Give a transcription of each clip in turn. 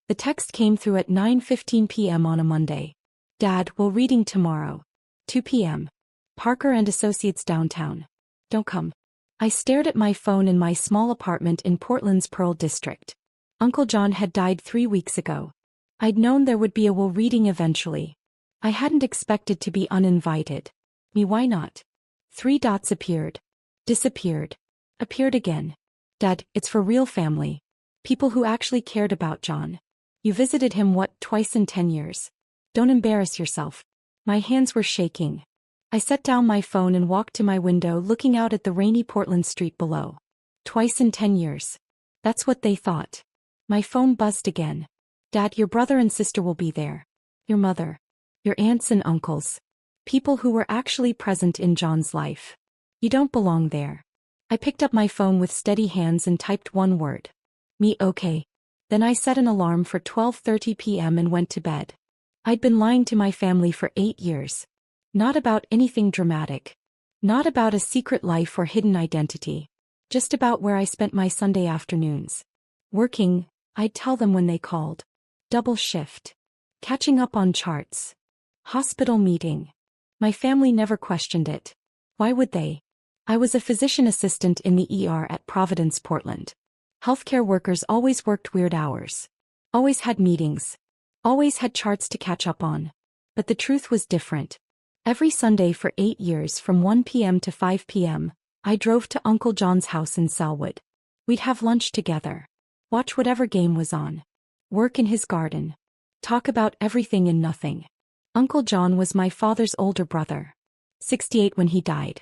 The text came through at 9:15 p.m. on a Monday. Dad, we're reading tomorrow. 2 p.m. Parker and Associates downtown. Don't come. I stared at my phone in my small apartment in Portland's Pearl District. Uncle John had died 3 weeks ago. I'd known there would be a will reading eventually. I hadn't expected to be uninvited. Why not? 3 dots appeared. Disappeared. Appeared again. Dad, it's for real family. People who actually cared about John. You visited him twice in 10 years. Don't embarrass yourself. My hands were shaking. I set down my phone and walked to my window looking out at the rainy Portland street below. Twice in 10 years. That's what they thought. My phone buzzed again. Dad, your brother and sister will be there. Your mother. Your aunts and uncles. People who were actually present in John's life. You don't belong there. I picked up my phone with steady hands and typed one word. Me okay. Then I set an alarm for 12:30 p.m. and went to bed. I'd been lying to my family for 8 years. Not about anything dramatic. Not about a secret life or hidden identity. Just about where I spent my Sunday afternoons. Working, I'd tell them when they called. Double shift. Catching up on charts. Hospital meeting. My family never questioned it. Why would they? I was a physician assistant in the ER at Providence, Portland. Healthcare workers always worked weird hours. Always had meetings. Always had charts to catch up on. But the truth was different. Every Sunday for 8 years from 1 p.m. to 5 p.m., I drove to Uncle John's house in Selwood. We'd have lunch together. Watch whatever game was on. Work in his garden. Talk about everything and nothing. Uncle John was my father's older brother. 68 when he died.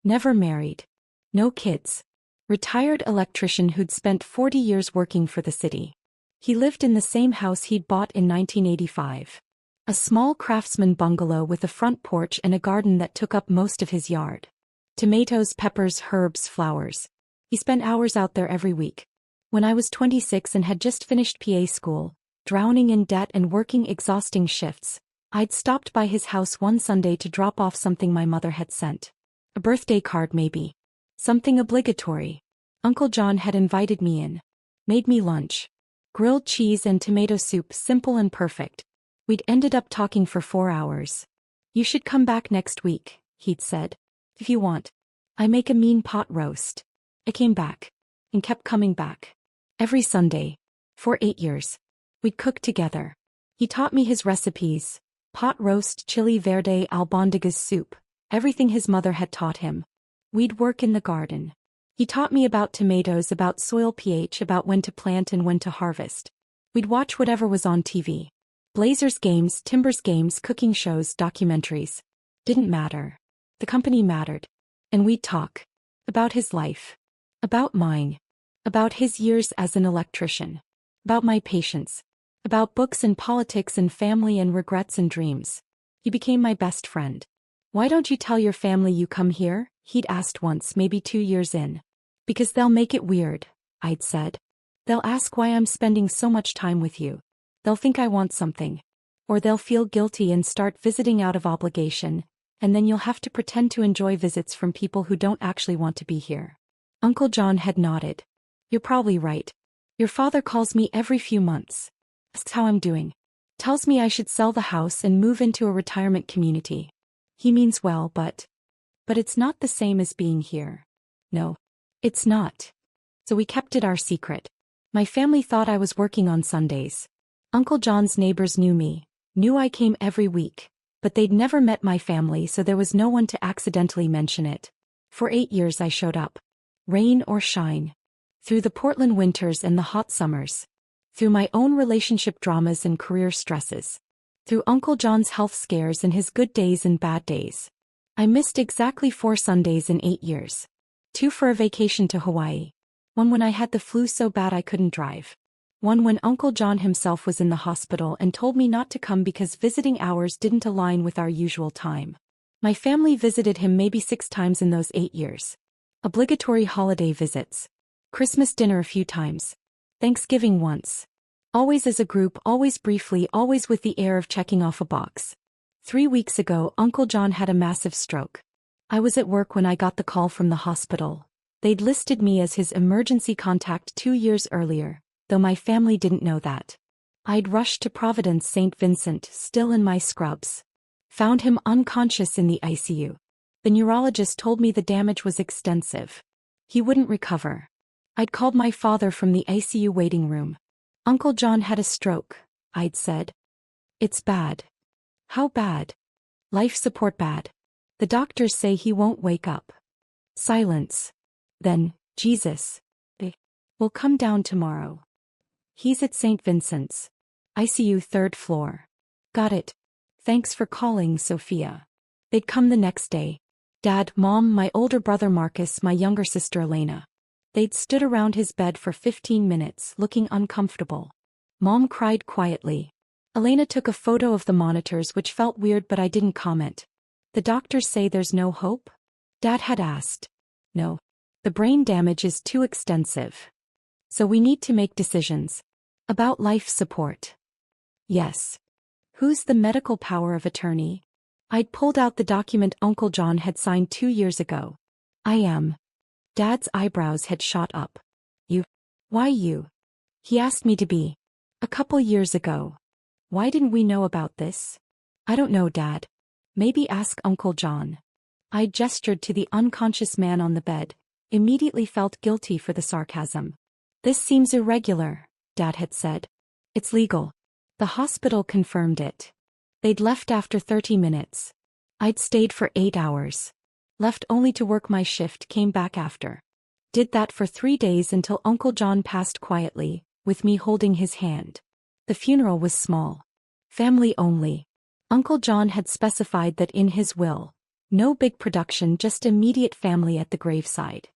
Never married. No kids. Retired electrician who'd spent 40 years working for the city. He lived in the same house he'd bought in 1985. A small craftsman bungalow with a front porch and a garden that took up most of his yard. Tomatoes, peppers, herbs, flowers. He spent hours out there every week. When I was 26 and had just finished PA school, drowning in debt and working exhausting shifts, I'd stopped by his house one Sunday to drop off something my mother had sent. A birthday card maybe. Something obligatory. Uncle John had invited me in. Made me lunch. Grilled cheese and tomato soup, simple and perfect. We'd ended up talking for 4 hours. You should come back next week, he'd said. If you want. I make a mean pot roast. I came back. And kept coming back. Every Sunday. For 8 years. We'd cook together. He taught me his recipes. Pot roast, chili verde, albondigas soup. Everything his mother had taught him. We'd work in the garden. He taught me about tomatoes, about soil pH, about when to plant and when to harvest. We'd watch whatever was on TV. Blazers games, Timbers games, cooking shows, documentaries. Didn't matter. The company mattered. And we'd talk. About his life. About mine. About his years as an electrician. About my patients. About books and politics and family and regrets and dreams. He became my best friend. Why don't you tell your family you come here? He'd asked once, maybe 2 years in. Because they'll make it weird, I'd said. They'll ask why I'm spending so much time with you. They'll think I want something. Or they'll feel guilty and start visiting out of obligation, and then you'll have to pretend to enjoy visits from people who don't actually want to be here. Uncle John had nodded. You're probably right. Your father calls me every few months. Asks how I'm doing. Tells me I should sell the house and move into a retirement community. He means well, but it's not the same as being here. No, it's not. So we kept it our secret. My family thought I was working on Sundays. Uncle John's neighbors knew me, knew I came every week, but they'd never met my family, so there was no one to accidentally mention it. For 8 years I showed up. Rain or shine. Through the Portland winters and the hot summers. Through my own relationship dramas and career stresses. Through Uncle John's health scares and his good days and bad days. I missed exactly 4 Sundays in 8 years. 2 for a vacation to Hawaii. 1 when I had the flu so bad I couldn't drive. 1 when Uncle John himself was in the hospital and told me not to come because visiting hours didn't align with our usual time. My family visited him maybe 6 times in those 8 years. Obligatory holiday visits. Christmas dinner a few times. Thanksgiving once. Always as a group, always briefly, always with the air of checking off a box. 3 weeks ago, Uncle John had a massive stroke. I was at work when I got the call from the hospital. They'd listed me as his emergency contact 2 years earlier, though my family didn't know that. I'd rushed to Providence St. Vincent, still in my scrubs. Found him unconscious in the ICU. The neurologist told me the damage was extensive. He wouldn't recover. I'd called my father from the ICU waiting room. Uncle John had a stroke, I'd said. It's bad. How bad? Life support bad. The doctors say he won't wake up. Silence. Then, Jesus. We'll come down tomorrow. He's at St. Vincent's. ICU 3rd floor. Got it. Thanks for calling, Sophia. They'd come the next day. Dad, Mom, my older brother Marcus, my younger sister Elena. They'd stood around his bed for 15 minutes, looking uncomfortable. Mom cried quietly. Elena took a photo of the monitors, which felt weird, but I didn't comment. The doctors say there's no hope? Dad had asked. No. The brain damage is too extensive. So we need to make decisions. About life support. Yes. Who's the medical power of attorney? I'd pulled out the document Uncle John had signed 2 years ago. I am. Dad's eyebrows had shot up. You? Why you? He asked me to be. A couple years ago. Why didn't we know about this? I don't know, Dad. Maybe ask Uncle John. I gestured to the unconscious man on the bed, immediately felt guilty for the sarcasm. This seems irregular, Dad had said. It's legal. The hospital confirmed it. They'd left after 30 minutes. I'd stayed for 8 hours. Left only to work my shift, came back after. Did that for 3 days until Uncle John passed quietly, with me holding his hand. The funeral was small. Family only. Uncle John had specified that in his will. No big production, just immediate family at the graveside.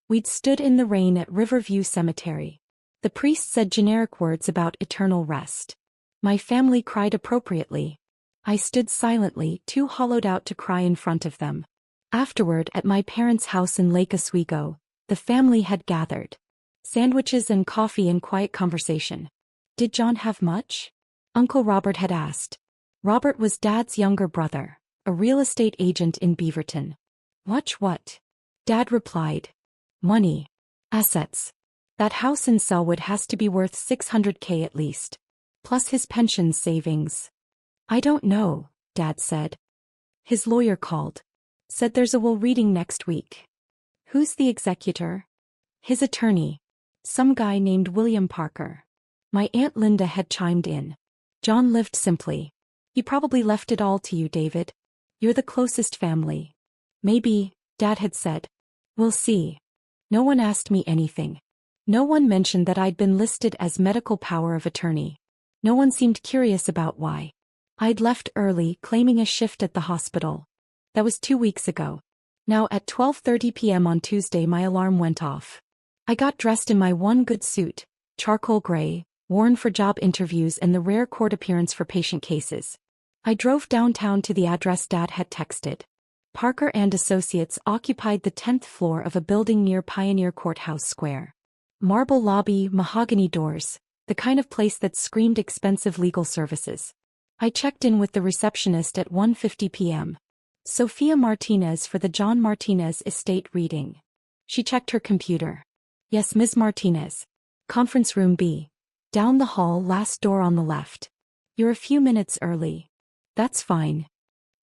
We'd stood in the rain at Riverview Cemetery. The priest said generic words about eternal rest. My family cried appropriately. I stood silently, too hollowed out to cry in front of them. Afterward, at my parents' house in Lake Oswego, the family had gathered. Sandwiches and coffee and quiet conversation. Did John have much? Uncle Robert had asked. Robert was Dad's younger brother, a real estate agent in Beaverton. Watch what? Dad replied. Money. Assets. That house in Selwood has to be worth $600K at least. Plus his pension savings. I don't know, Dad said. His lawyer called. Said there's a will reading next week. Who's the executor? His attorney. Some guy named William Parker. My Aunt Linda had chimed in. John lived simply. He probably left it all to you, David. You're the closest family. Maybe, Dad had said. We'll see. No one asked me anything. No one mentioned that I'd been listed as medical power of attorney. No one seemed curious about why. I'd left early, claiming a shift at the hospital. That was 2 weeks ago. Now at 12:30 p.m. on Tuesday my alarm went off. I got dressed in my one good suit, charcoal gray, worn for job interviews and the rare court appearance for patient cases. I drove downtown to the address Dad had texted. Parker and Associates occupied the 10th floor of a building near Pioneer Courthouse Square. Marble lobby, mahogany doors, the kind of place that screamed expensive legal services. I checked in with the receptionist at 1:50 p.m. Sophia Martinez for the John Martinez estate reading. She checked her computer. Yes, Ms. Martinez. Conference room B. Down the hall, last door on the left. You're a few minutes early. That's fine.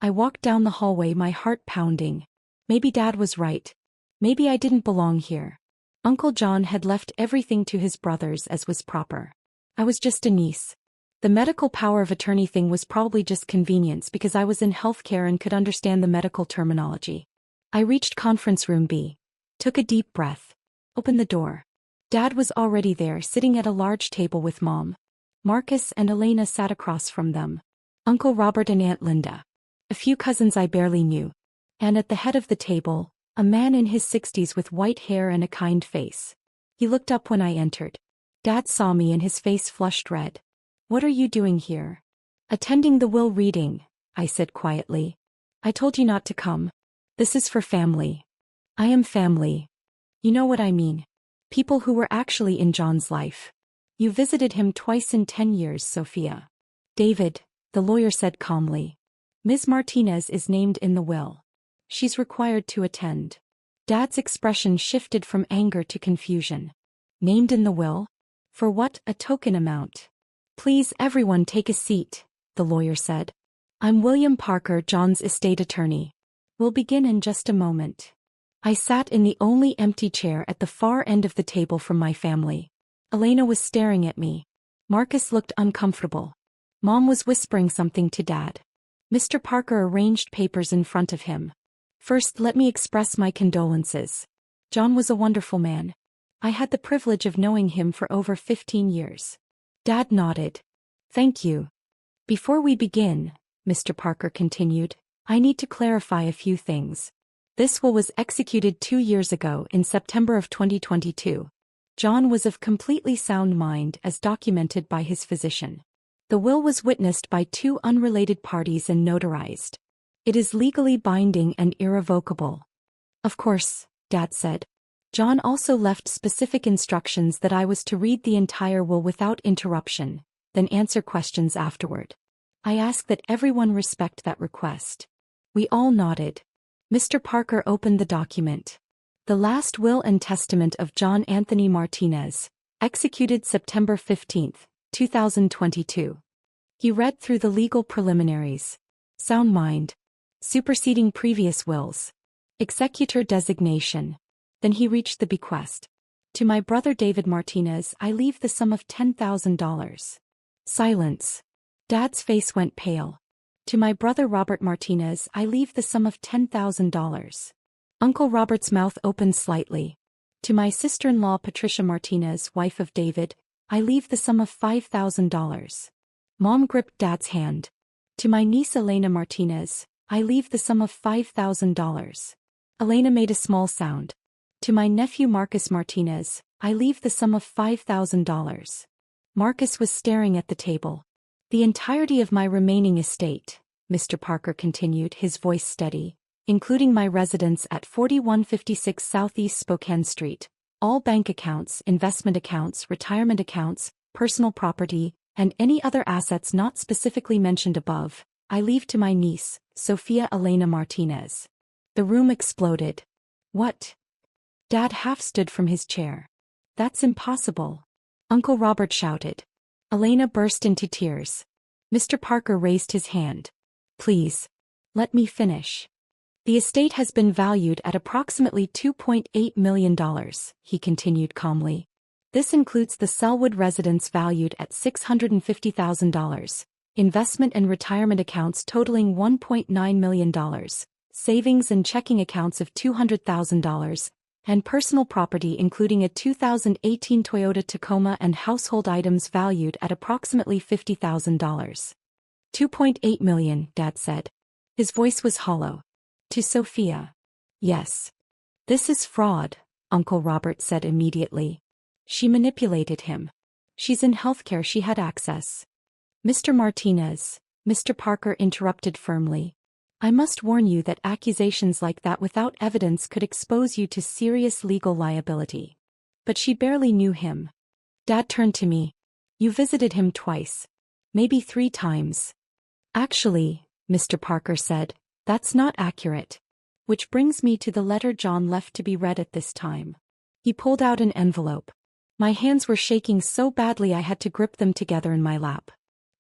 I walked down the hallway, my heart pounding. Maybe Dad was right. Maybe I didn't belong here. Uncle John had left everything to his brothers as was proper. I was just a niece. The medical power of attorney thing was probably just convenience because I was in healthcare and could understand the medical terminology. I reached conference room B. Took a deep breath. Opened the door. Dad was already there, sitting at a large table with Mom. Marcus and Elena sat across from them. Uncle Robert and Aunt Linda. A few cousins I barely knew. And at the head of the table, a man in his 60s with white hair and a kind face. He looked up when I entered. Dad saw me and his face flushed red. What are you doing here? Attending the will reading, I said quietly. I told you not to come. This is for family. I am family. You know what I mean. People who were actually in John's life. You visited him twice in 10 years, Sophia. David, the lawyer said calmly. Ms. Martinez is named in the will. She's required to attend. Dad's expression shifted from anger to confusion. Named in the will? For what? A token amount. Please everyone take a seat, the lawyer said. I'm William Parker, John's estate attorney. We'll begin in just a moment. I sat in the only empty chair at the far end of the table from my family. Elena was staring at me. Marcus looked uncomfortable. Mom was whispering something to Dad. Mr. Parker arranged papers in front of him. First, let me express my condolences. John was a wonderful man. I had the privilege of knowing him for over 15 years. Dad nodded. Thank you. Before we begin, Mr. Parker continued, I need to clarify a few things. This will was executed 2 years ago in September of 2022. John was of completely sound mind as documented by his physician. The will was witnessed by 2 unrelated parties and notarized. It is legally binding and irrevocable. Of course, Dad said. John also left specific instructions that I was to read the entire will without interruption, then answer questions afterward. I ask that everyone respect that request. We all nodded. Mr. Parker opened the document. The last will and testament of John Anthony Martinez, executed September 15, 2022. He read through the legal preliminaries. Sound mind. Superseding previous wills. Executor designation. Then he reached the bequest. To my brother David Martinez I leave the sum of $10,000. Silence. Dad's face went pale. To my brother Robert Martinez I leave the sum of $10,000. Uncle Robert's mouth opened slightly. To my sister-in-law Patricia Martinez, wife of David, I leave the sum of $5,000. Mom gripped Dad's hand. To my niece Elena Martinez, I leave the sum of $5,000. Elena made a small sound. To my nephew Marcus Martinez, I leave the sum of $5,000. Marcus was staring at the table. The entirety of my remaining estate, Mr. Parker continued, his voice steady, including my residence at 4156 Southeast Spokane Street, all bank accounts, investment accounts, retirement accounts, personal property, and any other assets not specifically mentioned above, I leave to my niece, Sophia Elena Martinez. The room exploded. What? Dad half stood from his chair. That's impossible. Uncle Robert shouted. Elena burst into tears. Mr. Parker raised his hand. Please. Let me finish. The estate has been valued at approximately $2.8 million, he continued calmly. This includes the Selwood residence valued at $650,000, investment and retirement accounts totaling $1.9 million, savings and checking accounts of $200,000, and personal property including a 2018 Toyota Tacoma and household items valued at approximately $50,000. $2.8 million, Dad said. His voice was hollow. To Sophia. Yes. This is fraud, Uncle Robert said immediately. She manipulated him. She's in healthcare, she had access. Mr. Martinez, Mr. Parker interrupted firmly. I must warn you that accusations like that without evidence could expose you to serious legal liability. But she barely knew him. Dad turned to me. You visited him twice. Maybe 3 times. Actually, Mr. Parker said, that's not accurate. Which brings me to the letter John left to be read at this time. He pulled out an envelope. My hands were shaking so badly I had to grip them together in my lap.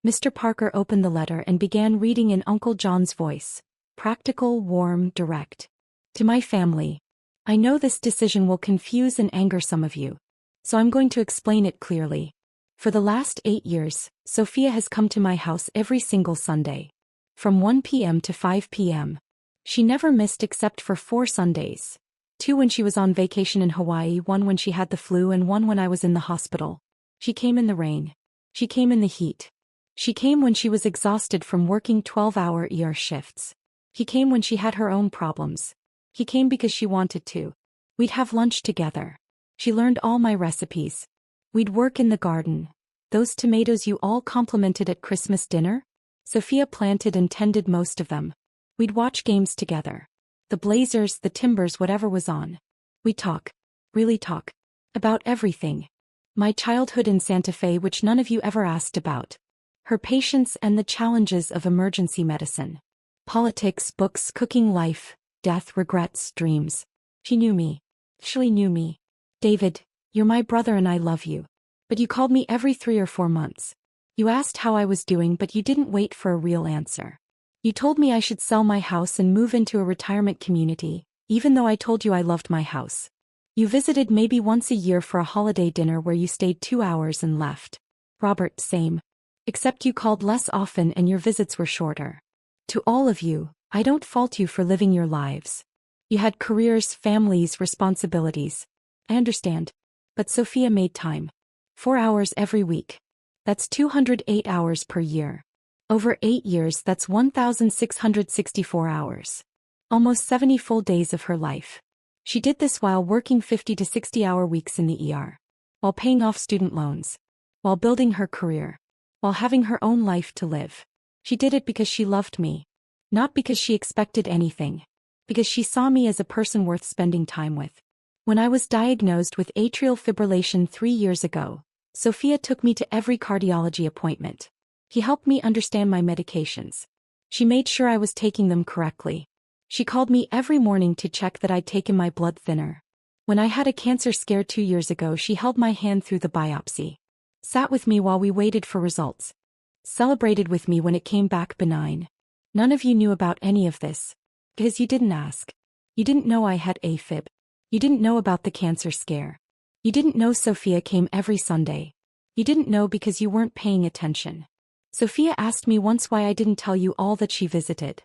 Mr. Parker opened the letter and began reading in Uncle John's voice. Practical, warm, direct. To my family. I know this decision will confuse and anger some of you. So I'm going to explain it clearly. For the last 8 years, Sophia has come to my house every single Sunday. From 1 p.m. to 5 p.m. She never missed except for 4 Sundays. 2 when she was on vacation in Hawaii, 1 when she had the flu, and 1 when I was in the hospital. She came in the rain. She came in the heat. She came when she was exhausted from working 12-hour ER shifts. He came when she had her own problems. He came because she wanted to. We'd have lunch together. She learned all my recipes. We'd work in the garden. Those tomatoes you all complimented at Christmas dinner? Sophia planted and tended most of them. We'd watch games together. The Blazers, the Timbers, whatever was on. We'd talk. Really talk. About everything. My childhood in Santa Fe, which none of you ever asked about. Her patients and the challenges of emergency medicine. Politics, books, cooking, life, death, regrets, dreams. She knew me. She knew me. David, you're my brother and I love you. But you called me every 3 or 4 months. You asked how I was doing, but you didn't wait for a real answer. You told me I should sell my house and move into a retirement community, even though I told you I loved my house. You visited maybe once a year for a holiday dinner where you stayed 2 hours and left. Robert, same. Except you called less often and your visits were shorter. To all of you, I don't fault you for living your lives. You had careers, families, responsibilities. I understand. But Sophia made time. 4 hours every week. That's 208 hours per year. Over 8 years, that's 1,664 hours. Almost 70 full days of her life. She did this while working 50 to 60-hour weeks in the ER. While paying off student loans. While building her career. While having her own life to live. She did it because she loved me. Not because she expected anything. Because she saw me as a person worth spending time with. When I was diagnosed with atrial fibrillation 3 years ago, Sophia took me to every cardiology appointment. He helped me understand my medications. She made sure I was taking them correctly. She called me every morning to check that I'd taken my blood thinner. When I had a cancer scare 2 years ago, she held my hand through the biopsy. Sat with me while we waited for results. Celebrated with me when it came back benign. None of you knew about any of this. Because you didn't ask. You didn't know I had AFib. You didn't know about the cancer scare. You didn't know Sophia came every Sunday. You didn't know because you weren't paying attention. Sophia asked me once why I didn't tell you all that she visited.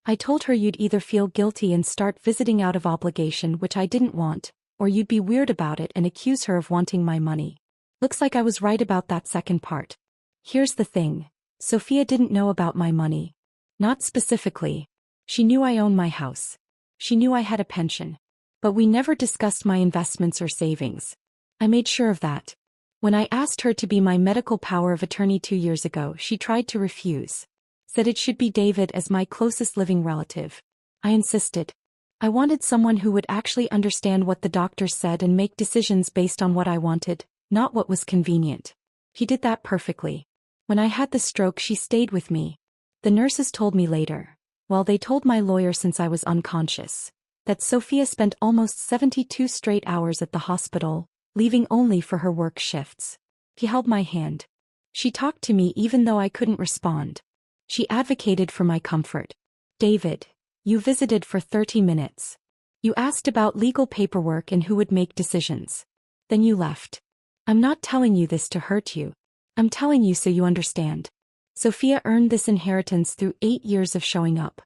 I told her you'd either feel guilty and start visiting out of obligation, which I didn't want, or you'd be weird about it and accuse her of wanting my money. Looks like I was right about that second part. Here's the thing. Sophia didn't know about my money. Not specifically. She knew I owned my house. She knew I had a pension. But we never discussed my investments or savings. I made sure of that. When I asked her to be my medical power of attorney 2 years ago, she tried to refuse. Said it should be David as my closest living relative. I insisted. I wanted someone who would actually understand what the doctors said and make decisions based on what I wanted, not what was convenient. He did that perfectly. When I had the stroke, she stayed with me. The nurses told me later, well, they told my lawyer since I was unconscious, that Sophia spent almost 72 straight hours at the hospital, leaving only for her work shifts. He held my hand. She talked to me even though I couldn't respond. She advocated for my comfort. David, you visited for 30 minutes. You asked about legal paperwork and who would make decisions. Then you left. I'm not telling you this to hurt you. I'm telling you so you understand. Sophia earned this inheritance through 8 years of showing up.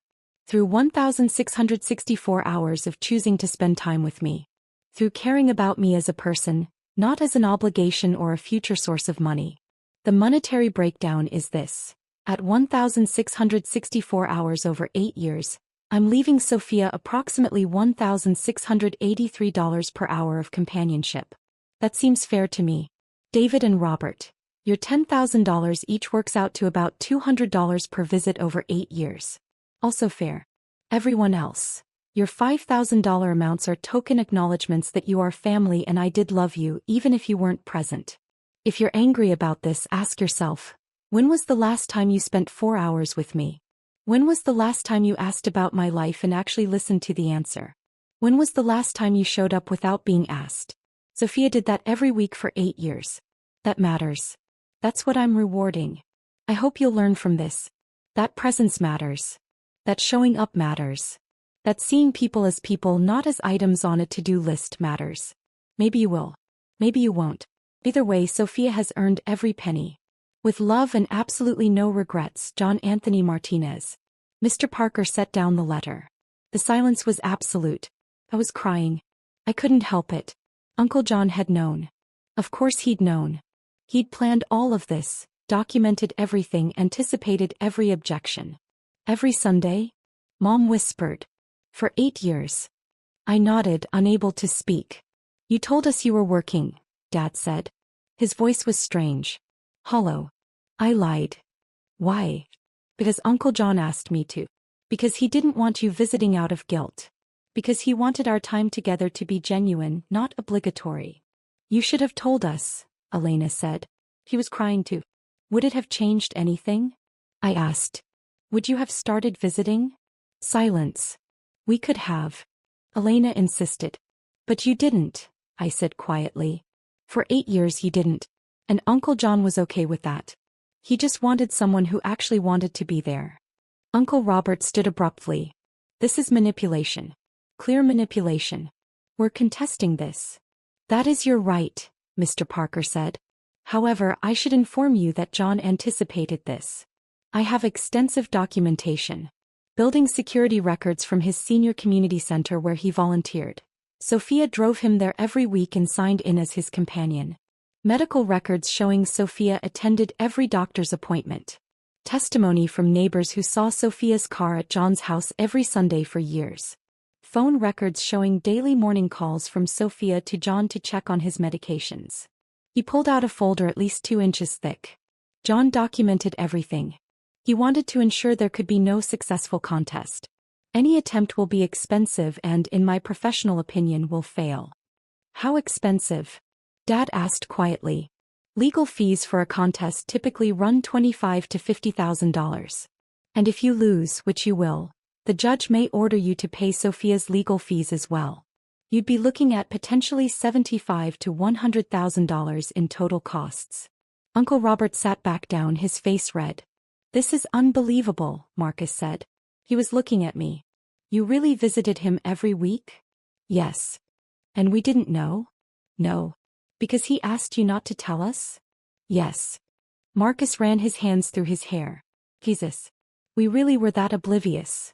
Through 1,664 hours of choosing to spend time with me. Through caring about me as a person, not as an obligation or a future source of money. The monetary breakdown is this. At 1,664 hours over 8 years, I'm leaving Sophia approximately $1,683 per hour of companionship. That seems fair to me. David and Robert, your $10,000 each works out to about $200 per visit over 8 years. Also fair. Everyone else, your $5,000 amounts are token acknowledgments that you are family and I did love you even if you weren't present. If you're angry about this, ask yourself, when was the last time you spent 4 hours with me? When was the last time you asked about my life and actually listened to the answer? When was the last time you showed up without being asked? Sophia did that every week for 8 years. That matters. That's what I'm rewarding. I hope you'll learn from this. That presence matters. That showing up matters. That seeing people as people, not as items on a to-do list, matters. Maybe you will. Maybe you won't. Either way, Sophia has earned every penny. With love and absolutely no regrets, John Anthony Martinez. Mr. Parker set down the letter. The silence was absolute. I was crying. I couldn't help it. Uncle John had known. Of course he'd known. He'd planned all of this, documented everything, anticipated every objection. Every Sunday? Mom whispered. For 8 years. I nodded, unable to speak. You told us you were working, Dad said. His voice was strange. Hollow. I lied. Why? Because Uncle John asked me to. Because he didn't want you visiting out of guilt. Because he wanted our time together to be genuine, not obligatory. You should have told us, Elena said. He was crying too. Would it have changed anything? I asked. Would you have started visiting? Silence. We could have. Elena insisted. But you didn't, I said quietly. For 8 years you didn't. And Uncle John was okay with that. He just wanted someone who actually wanted to be there. Uncle Robert stood abruptly. This is manipulation. Clear manipulation. We're contesting this. That is your right, Mr. Parker said. However, I should inform you that John anticipated this. I have extensive documentation. Building security records from his senior community center where he volunteered. Sophia drove him there every week and signed in as his companion. Medical records showing Sophia attended every doctor's appointment. Testimony from neighbors who saw Sophia's car at John's house every Sunday for years. Phone records showing daily morning calls from Sophia to John to check on his medications. He pulled out a folder at least 2 inches thick. John documented everything. He wanted to ensure there could be no successful contest. Any attempt will be expensive and, in my professional opinion, will fail. How expensive? Dad asked quietly. Legal fees for a contest typically run $25,000 to $50,000. And if you lose, which you will, the judge may order you to pay Sophia's legal fees as well. You'd be looking at potentially $75,000 to $100,000 in total costs. Uncle Robert sat back down, his face red. This is unbelievable, Marcus said. He was looking at me. You really visited him every week? Yes. And we didn't know? No. Because he asked you not to tell us? Yes. Marcus ran his hands through his hair. Jesus. We really were that oblivious.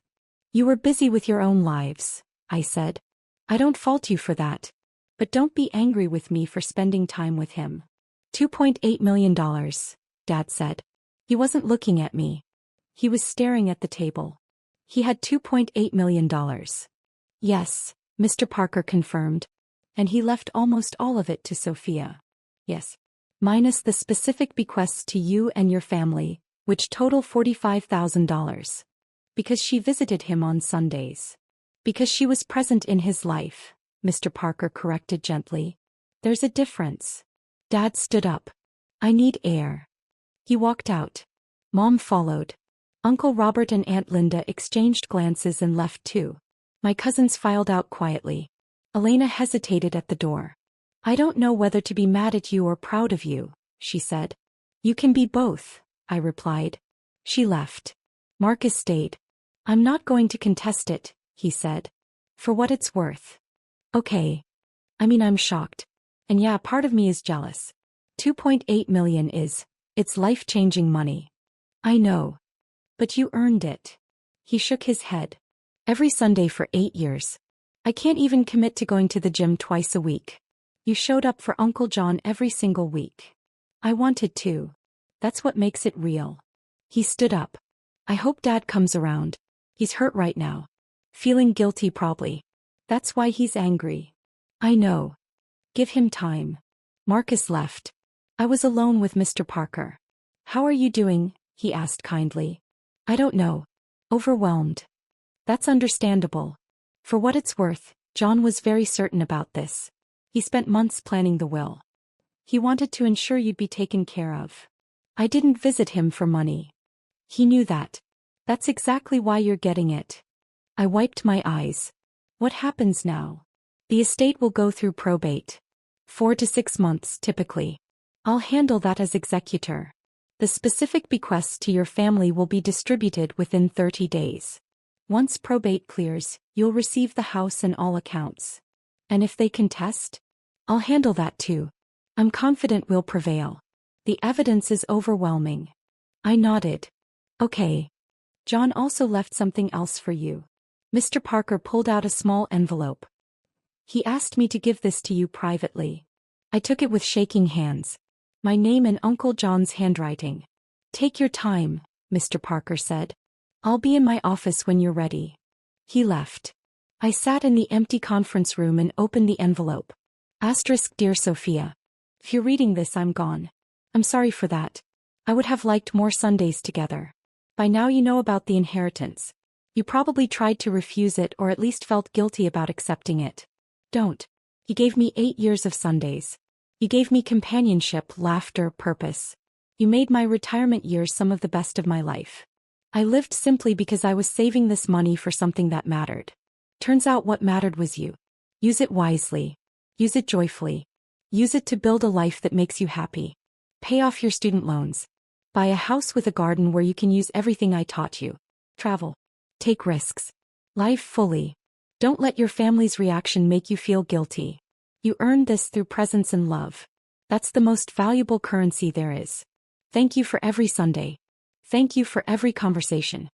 You were busy with your own lives, I said. I don't fault you for that. But don't be angry with me for spending time with him. $2.8 million, Dad said. He wasn't looking at me. He was staring at the table. He had $2.8 million. Yes, Mr. Parker confirmed. And he left almost all of it to Sophia. Yes. Minus the specific bequests to you and your family, which total $45,000. Because she visited him on Sundays. Because she was present in his life, Mr. Parker corrected gently. There's a difference. Dad stood up. I need air. He walked out. Mom followed. Uncle Robert and Aunt Linda exchanged glances and left too. My cousins filed out quietly. Elena hesitated at the door. I don't know whether to be mad at you or proud of you, she said. You can be both, I replied. She left. Marcus stayed. I'm not going to contest it, he said. For what it's worth. Okay. I'm shocked. And yeah, part of me is jealous. $2.8 million it's life-changing money. I know. But you earned it. He shook his head. Every Sunday for 8 years. I can't even commit to going to the gym twice a week. You showed up for Uncle John every single week. I wanted to. That's what makes it real. He stood up. I hope Dad comes around. He's hurt right now. Feeling guilty probably. That's why he's angry. I know. Give him time. Marcus left. I was alone with Mr. Parker. How are you doing? He asked kindly. I don't know. Overwhelmed. That's understandable. For what it's worth, John was very certain about this. He spent months planning the will. He wanted to ensure you'd be taken care of. I didn't visit him for money. He knew that. That's exactly why you're getting it. I wiped my eyes. What happens now? The estate will go through probate. 4 to 6 months, typically. I'll handle that as executor. The specific bequests to your family will be distributed within 30 days. Once probate clears, you'll receive the house and all accounts. And if they contest? I'll handle that too. I'm confident we'll prevail. The evidence is overwhelming. I nodded. Okay. John also left something else for you. Mr. Parker pulled out a small envelope. He asked me to give this to you privately. I took it with shaking hands. My name in Uncle John's handwriting. Take your time, Mr. Parker said. I'll be in my office when you're ready. He left. I sat in the empty conference room and opened the envelope. Dear Sophia. If you're reading this, I'm gone. I'm sorry for that. I would have liked more Sundays together. By now you know about the inheritance. You probably tried to refuse it or at least felt guilty about accepting it. Don't. You gave me 8 years of Sundays. You gave me companionship, laughter, purpose. You made my retirement years some of the best of my life. I lived simply because I was saving this money for something that mattered. Turns out what mattered was you. Use it wisely. Use it joyfully. Use it to build a life that makes you happy. Pay off your student loans. Buy a house with a garden where you can use everything I taught you. Travel. Take risks. Live fully. Don't let your family's reaction make you feel guilty. You earned this through presence and love. That's the most valuable currency there is. Thank you for every Sunday. Thank you for every conversation.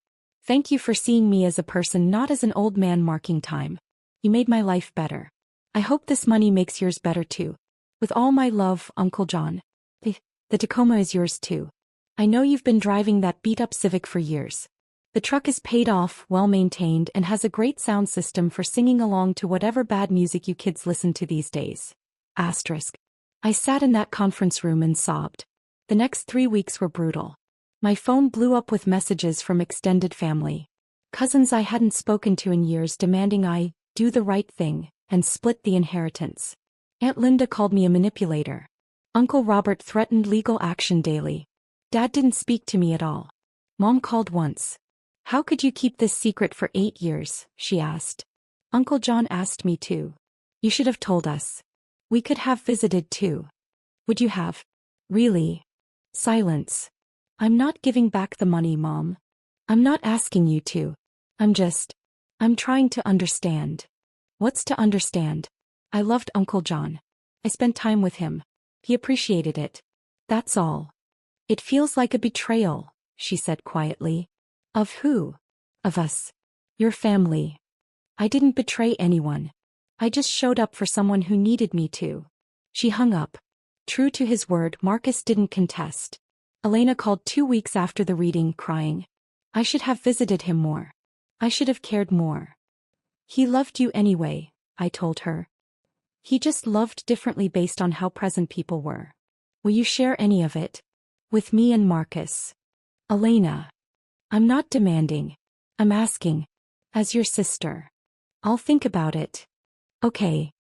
Thank you for seeing me as a person, not as an old man marking time. You made my life better. I hope this money makes yours better too. With all my love, Uncle John. The Tacoma is yours too. I know you've been driving that beat-up Civic for years. The truck is paid off, well-maintained, and has a great sound system for singing along to whatever bad music you kids listen to these days. Asterisk. I sat in that conference room and sobbed. The next 3 weeks were brutal. My phone blew up with messages from extended family. Cousins I hadn't spoken to in years demanding I do the right thing and split the inheritance. Aunt Linda called me a manipulator. Uncle Robert threatened legal action daily. Dad didn't speak to me at all. Mom called once. How could you keep this secret for 8 years? She asked. Uncle John asked me too. You should have told us. We could have visited too. Would you have? Really? Silence. I'm not giving back the money, Mom. I'm not asking you to. I'm trying to understand. What's to understand? I loved Uncle John. I spent time with him. He appreciated it. That's all. It feels like a betrayal, she said quietly. Of who? Of us. Your family. I didn't betray anyone. I just showed up for someone who needed me to. She hung up. True to his word, Marcus didn't contest. Elena called 2 weeks after the reading, crying. I should have visited him more. I should have cared more. He loved you anyway, I told her. He just loved differently based on how present people were. Will you share any of it? With me and Marcus. Elena. I'm not demanding. I'm asking. As your sister. I'll think about it. Okay.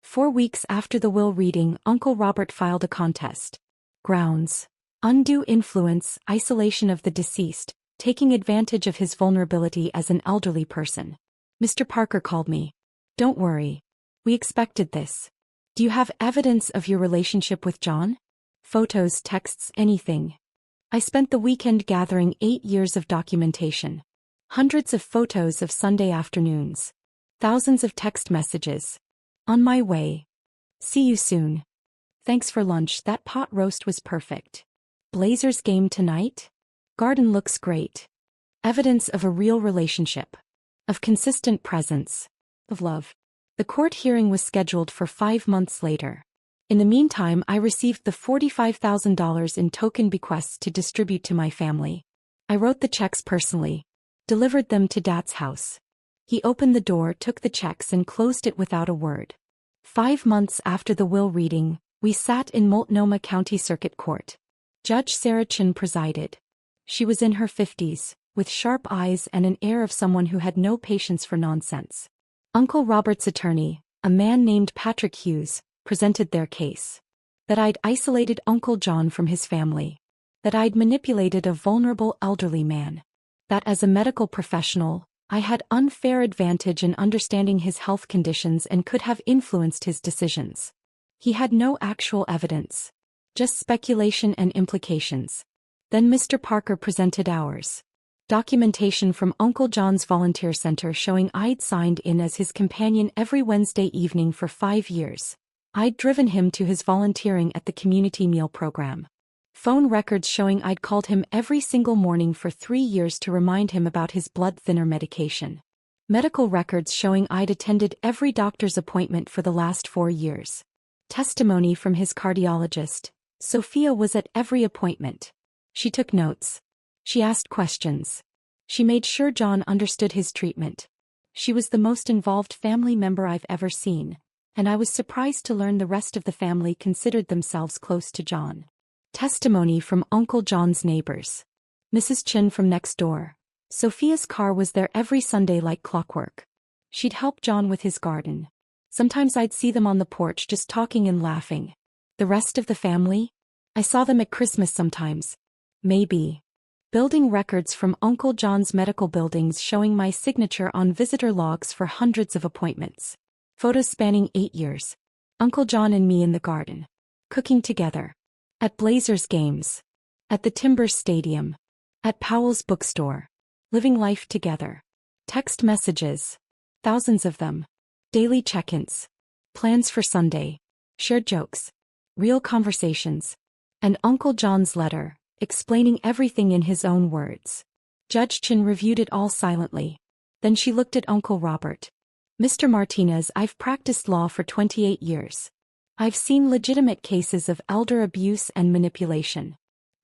4 weeks after the will reading, Uncle Robert filed a contest. Grounds. Undue influence, isolation of the deceased, taking advantage of his vulnerability as an elderly person. Mr. Parker called me. Don't worry. We expected this. Do you have evidence of your relationship with John? Photos, texts, anything. I spent the weekend gathering 8 years of documentation. Hundreds of photos of Sunday afternoons. Thousands of text messages. On my way. See you soon. Thanks for lunch, that pot roast was perfect. Blazers game tonight? Garden looks great. Evidence of a real relationship. Of consistent presence. Of love. The court hearing was scheduled for 5 months later. In the meantime, I received the $45,000 in token bequests to distribute to my family. I wrote the checks personally. Delivered them to Dad's house. He opened the door, took the checks and closed it without a word. 5 months after the will reading, we sat in Multnomah County Circuit Court. Judge Sarah Chin presided. She was in her 50s, with sharp eyes and an air of someone who had no patience for nonsense. Uncle Robert's attorney, a man named Patrick Hughes, presented their case. That I'd isolated Uncle John from his family. That I'd manipulated a vulnerable elderly man. That as a medical professional, I had unfair advantage in understanding his health conditions and could have influenced his decisions. He had no actual evidence. Just speculation and implications. Then Mr. Parker presented ours. Documentation from Uncle John's volunteer center showing I'd signed in as his companion every Wednesday evening for 5 years. I'd driven him to his volunteering at the community meal program. Phone records showing I'd called him every single morning for 3 years to remind him about his blood thinner medication. Medical records showing I'd attended every doctor's appointment for the last 4 years. Testimony from his cardiologist. Sophia was at every appointment. She took notes. She asked questions. She made sure John understood his treatment. She was the most involved family member I've ever seen, and I was surprised to learn the rest of the family considered themselves close to John. Testimony from Uncle John's neighbors. Mrs. Chin from next door. Sophia's car was there every Sunday like clockwork. She'd help John with his garden. Sometimes I'd see them on the porch just talking and laughing. The rest of the family? I saw them at Christmas sometimes. Maybe. Building records from Uncle John's medical buildings showing my signature on visitor logs for hundreds of appointments. Photos spanning 8 years. Uncle John and me in the garden. Cooking together. At Blazers games. At the Timbers Stadium. At Powell's bookstore. Living life together. Text messages. Thousands of them. Daily check-ins. Plans for Sunday. Shared jokes. Real conversations. And Uncle John's letter, explaining everything in his own words. Judge Chin reviewed it all silently. Then she looked at Uncle Robert. Mr. Martinez, I've practiced law for 28 years. I've seen legitimate cases of elder abuse and manipulation.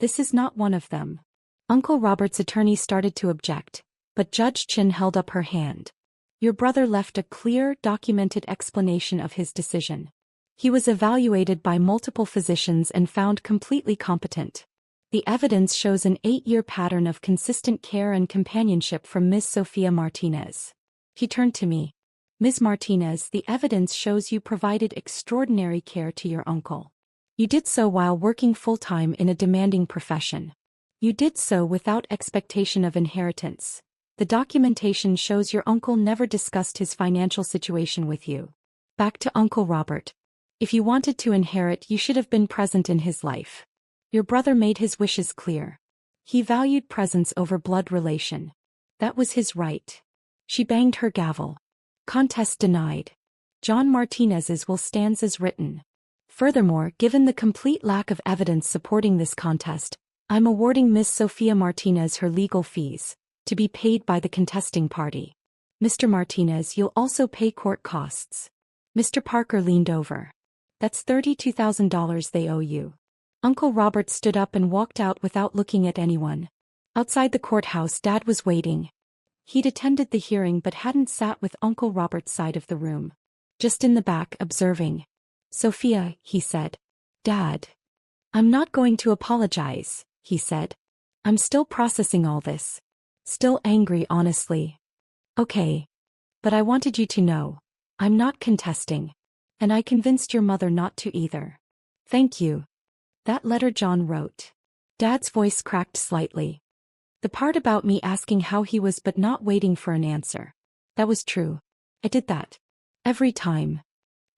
This is not one of them. Uncle Robert's attorney started to object, but Judge Chin held up her hand. Your brother left a clear, documented explanation of his decision. He was evaluated by multiple physicians and found completely competent. The evidence shows an 8-year pattern of consistent care and companionship from Ms. Sophia Martinez. He turned to me. Ms. Martinez, the evidence shows you provided extraordinary care to your uncle. You did so while working full-time in a demanding profession. You did so without expectation of inheritance. The documentation shows your uncle never discussed his financial situation with you. Back to Uncle Robert. If you wanted to inherit, you should have been present in his life. Your brother made his wishes clear. He valued presence over blood relation. That was his right. She banged her gavel. Contest denied. John Martinez's will stands as written. Furthermore, given the complete lack of evidence supporting this contest, I'm awarding Ms. Sophia Martinez her legal fees, to be paid by the contesting party. Mr. Martinez, you'll also pay court costs. Mr. Parker leaned over. That's $32,000 they owe you. Uncle Robert stood up and walked out without looking at anyone. Outside the courthouse, Dad was waiting. He'd attended the hearing but hadn't sat with Uncle Robert's side of the room. Just in the back, observing. Sophia, he said. Dad. I'm not going to apologize, he said. I'm still processing all this. Still angry, honestly. Okay. But I wanted you to know. I'm not contesting. And I convinced your mother not to either. Thank you. That letter John wrote. Dad's voice cracked slightly. The part about me asking how he was but not waiting for an answer. That was true. I did that. Every time.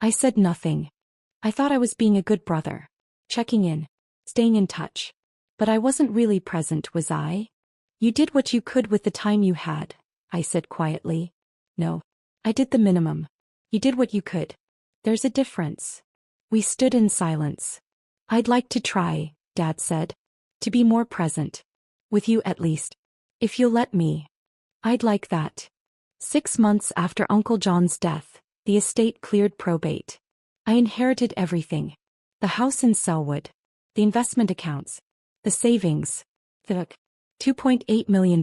I said nothing. I thought I was being a good brother. Checking in. Staying in touch. But I wasn't really present, was I? You did what you could with the time you had, I said quietly. No. I did the minimum. You did what you could. There's a difference. We stood in silence. I'd like to try, Dad said. To be more present. With you at least. If you'll let me. I'd like that. 6 months after Uncle John's death, the estate cleared probate. I inherited everything. The house in Selwood. The investment accounts. The savings. The $2.8 million.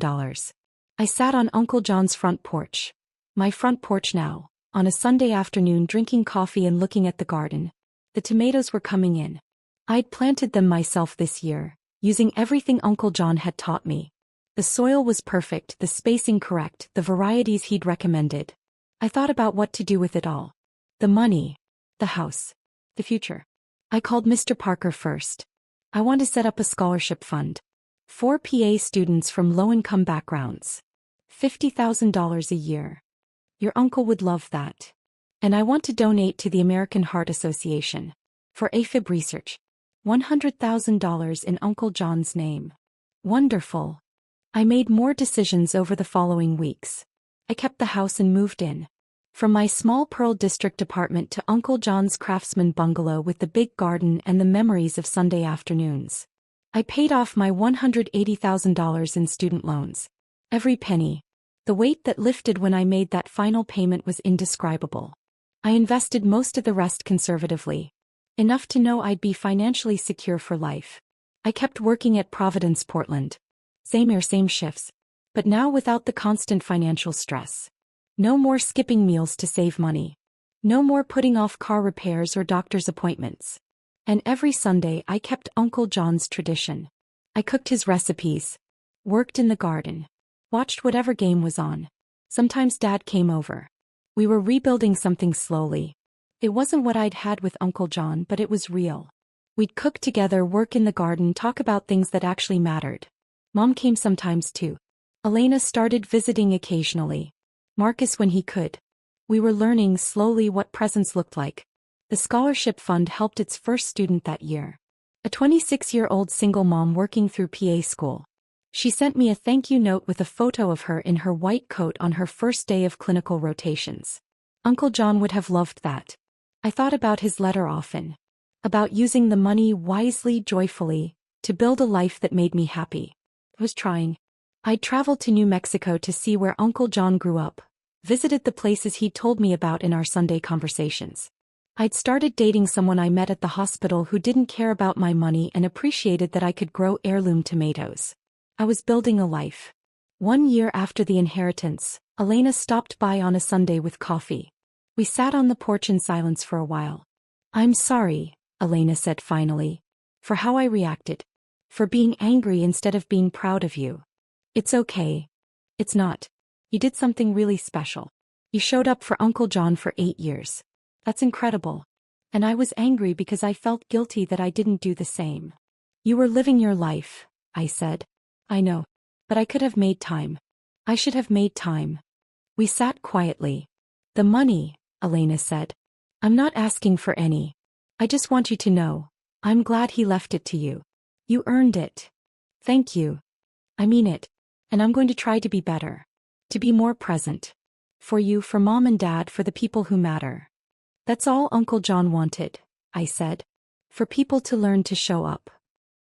I sat on Uncle John's front porch. My front porch now, on a Sunday afternoon drinking coffee and looking at the garden. The tomatoes were coming in. I'd planted them myself this year, using everything Uncle John had taught me. The soil was perfect, the spacing correct, the varieties he'd recommended. I thought about what to do with it all. The money. The house. The future. I called Mr. Parker first. I want to set up a scholarship fund. 4 PA students from low-income backgrounds. $50,000 a year. Your uncle would love that. And I want to donate to the American Heart Association. For AFib research. $100,000 in Uncle John's name. Wonderful. I made more decisions over the following weeks. I kept the house and moved in. From my small Pearl District apartment to Uncle John's craftsman bungalow with the big garden and the memories of Sunday afternoons. I paid off my $180,000 in student loans. Every penny. The weight that lifted when I made that final payment was indescribable. I invested most of the rest conservatively. Enough to know I'd be financially secure for life. I kept working at Providence, Portland. Same shifts. But now without the constant financial stress. No more skipping meals to save money. No more putting off car repairs or doctor's appointments. And every Sunday I kept Uncle John's tradition. I cooked his recipes. Worked in the garden. Watched whatever game was on. Sometimes Dad came over. We were rebuilding something slowly. It wasn't what I'd had with Uncle John, but it was real. We'd cook together, work in the garden, talk about things that actually mattered. Mom came sometimes too. Elena started visiting occasionally. Marcus when he could. We were learning slowly what presents looked like. The scholarship fund helped its first student that year. a 26-year-old single mom working through PA school. She sent me a thank you note with a photo of her in her white coat on her first day of clinical rotations. Uncle John would have loved that. I thought about his letter often. About using the money wisely, joyfully, to build a life that made me happy. I was trying. I'd traveled to New Mexico to see where Uncle John grew up, visited the places he'd told me about in our Sunday conversations. I'd started dating someone I met at the hospital who didn't care about my money and appreciated that I could grow heirloom tomatoes. I was building a life. 1 year after the inheritance, Elena stopped by on a Sunday with coffee. We sat on the porch in silence for a while. "I'm sorry," Elena said finally, "for how I reacted. For being angry instead of being proud of you. It's okay. It's not. You did something really special. You showed up for Uncle John for 8 years. That's incredible. And I was angry because I felt guilty that I didn't do the same." "You were living your life," I said. "I know. But I could have made time. I should have made time." We sat quietly. "The money," Elena said. "I'm not asking for any. I just want you to know. I'm glad he left it to you. You earned it." "Thank you. I mean it. And I'm going to try to be better. To be more present. For you, for Mom and Dad, for the people who matter." "That's all Uncle John wanted," I said. "For people to learn to show up."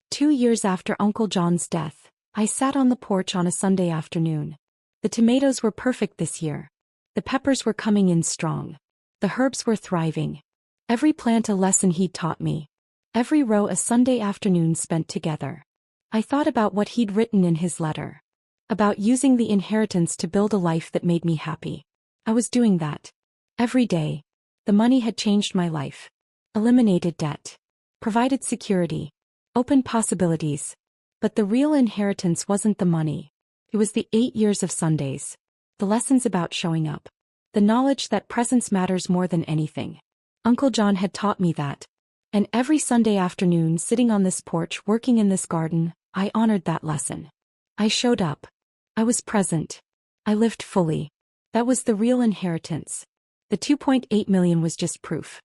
2 years after Uncle John's death, I sat on the porch on a Sunday afternoon. The tomatoes were perfect this year. The peppers were coming in strong. The herbs were thriving. Every plant a lesson he'd taught me. Every row a Sunday afternoon spent together. I thought about what he'd written in his letter. About using the inheritance to build a life that made me happy. I was doing that. Every day. The money had changed my life. Eliminated debt. Provided security. Opened possibilities. But the real inheritance wasn't the money. It was the 8 years of Sundays. The lessons about showing up. The knowledge that presence matters more than anything. Uncle John had taught me that. And every Sunday afternoon, sitting on this porch, working in this garden, I honored that lesson. I showed up. I was present. I lived fully. That was the real inheritance. The 2.8 million was just proof.